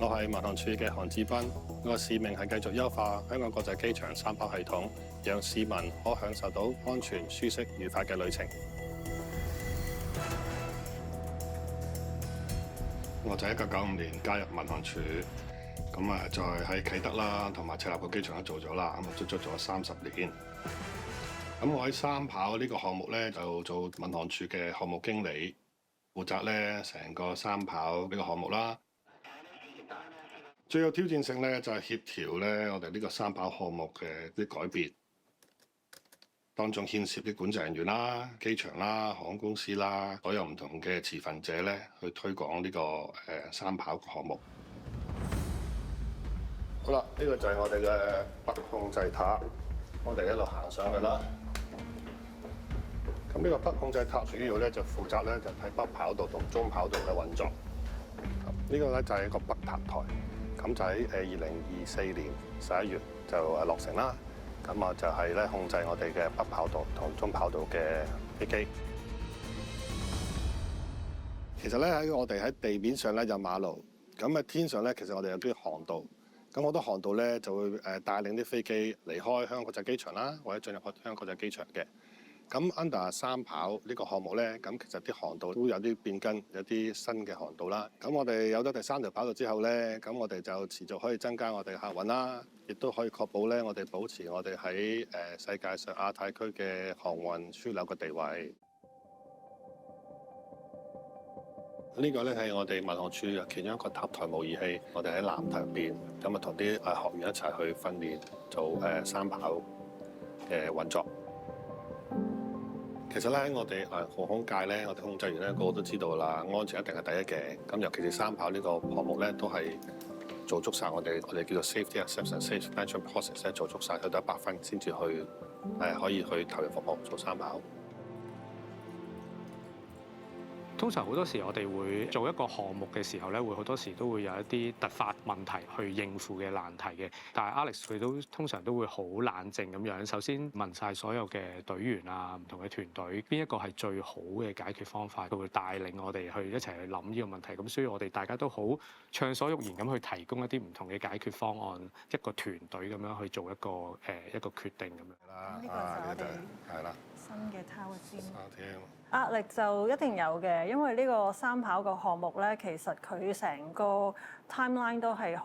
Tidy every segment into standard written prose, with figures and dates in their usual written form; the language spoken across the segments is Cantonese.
我係民航處嘅韓志斌，我嘅使命係繼續優化香港國際機場三跑系統，讓市民可享受到安全、舒適、愉快嘅旅程。我就1995年加入民航處，咁啊，再喺啟德啦，同埋赤鱲角機場都做咗啦，咁啊足足做咗30年。咁我喺三跑呢個項目咧，就做民航處嘅項目經理，負責咧成個三跑呢個項目啦。最有挑戰性咧就係協調咧我哋呢個三跑項目嘅啲改變，當中牽涉啲管制人員啦、機場啦、航空公司啦，所有唔同嘅持份者咧去推廣呢個三跑嘅項目。好啦，呢個就係我哋嘅北控制塔，我哋一路行上去啦。咁呢個北控制塔主要咧就負責咧就睇北跑道同中跑道嘅運作。呢個咧就係一個北塔台。咁就喺2024年11月就落成啦。咁啊就係咧控制我哋嘅北跑道同中跑道嘅飛機。其實咧喺我哋喺地面上咧有馬路，咁啊天上咧其實我哋有啲航道。咁好多航道咧就會帶領啲飛機離開香港國際機場啦，或者進入香港國際機場嘅。咁 under 三跑呢個項目咧，咁其實啲航道都有啲變更，有啲新嘅航道啦。咁我哋有咗第3條跑道之後咧，咁我哋就持續可以增加我哋客運啦，亦都可以確保咧我哋保持我哋喺世界上亞太區嘅航運樞紐嘅地位。呢個咧係我哋民航處其中一個塔台模擬器，我哋喺南頭入邊，咁啊同啲學員一齊去訓練做三跑嘅運作。其實咧喺我哋航空界咧，我哋控制員咧個個都知道啦，安全一定係第一嘅。咁尤其是三跑呢個項目咧，都係做足晒我哋叫做 safety acceptance safe management process 咧，做足晒去到100分先至去可以去投入服務做三跑。通常好多時我哋會做一個項目嘅時候咧，會好多時都會有一啲突發問題去應付嘅難題嘅。但係 Alex 佢都通常都會好冷靜咁樣，首先問晒所有嘅隊員啊、唔同嘅團隊，邊一個係最好嘅解決方法，佢會帶領我哋去一齊去諗呢個問題。咁所以我哋大家都好暢所欲言咁去提供一啲唔同嘅解決方案，一個團隊咁樣去做一個決定咁樣啦。呢個就係啦，新嘅 tower 先。壓力就一定有嘅，因為呢個三跑個項目咧，其實佢成個 timeline 都係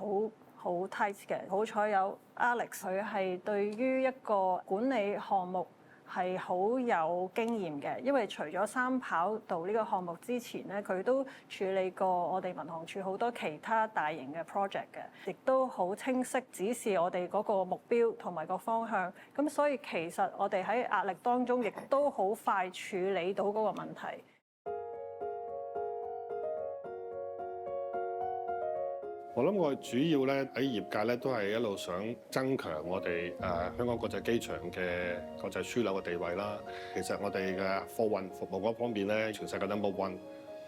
好 tight 嘅。好彩有 Alex，佢係對於一個管理項目係好有經驗嘅，因為除咗三跑道呢個項目之前咧，佢都處理過我哋民航處好多其他大型嘅 project 嘅，亦都好清晰指示我哋嗰個目標同埋個方向。咁所以其實我哋喺壓力當中，亦都好快處理到嗰個問題。我諗我主要咧喺業界咧都係一路想增強我哋香港國際機場嘅國際樞紐嘅地位啦。其實我哋嘅貨運服務嗰方面咧，全世界 number one。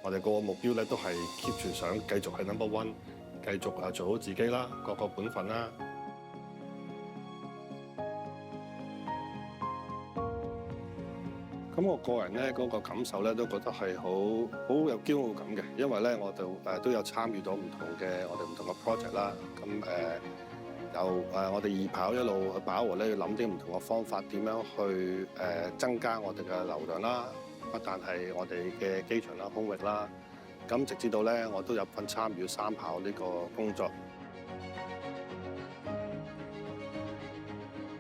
我哋個目標咧都係 keep 住想繼續係 number one， 繼續做好自己啦，各個本分啦。咁我個人咧嗰個感受咧都覺得係好有驕傲感嘅，因為咧我就都有參與到唔同嘅 project 啦。咁由我哋二跑一路去把握咧，要諗啲唔同嘅方法，點樣去增加我哋嘅流量啦，不但係我哋嘅機場啦、空域啦。咁直至到咧我都有份參與三跑呢個工作，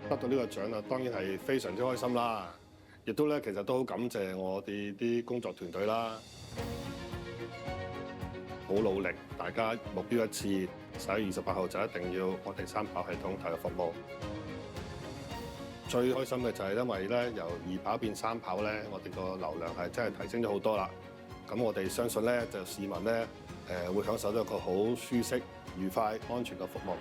得到呢個獎啊，當然係非常之開心啦。亦都咧，其實都好感謝我哋啲工作團隊啦，好努力，大家目標一致，11月28號就一定要我哋三跑系統投入服務。最開心嘅就係因為咧，由二跑變三跑咧，我哋個流量係真係提升咗好多啦。咁我哋相信咧，就市民咧會享受到一個好舒適、愉快、安全嘅服務。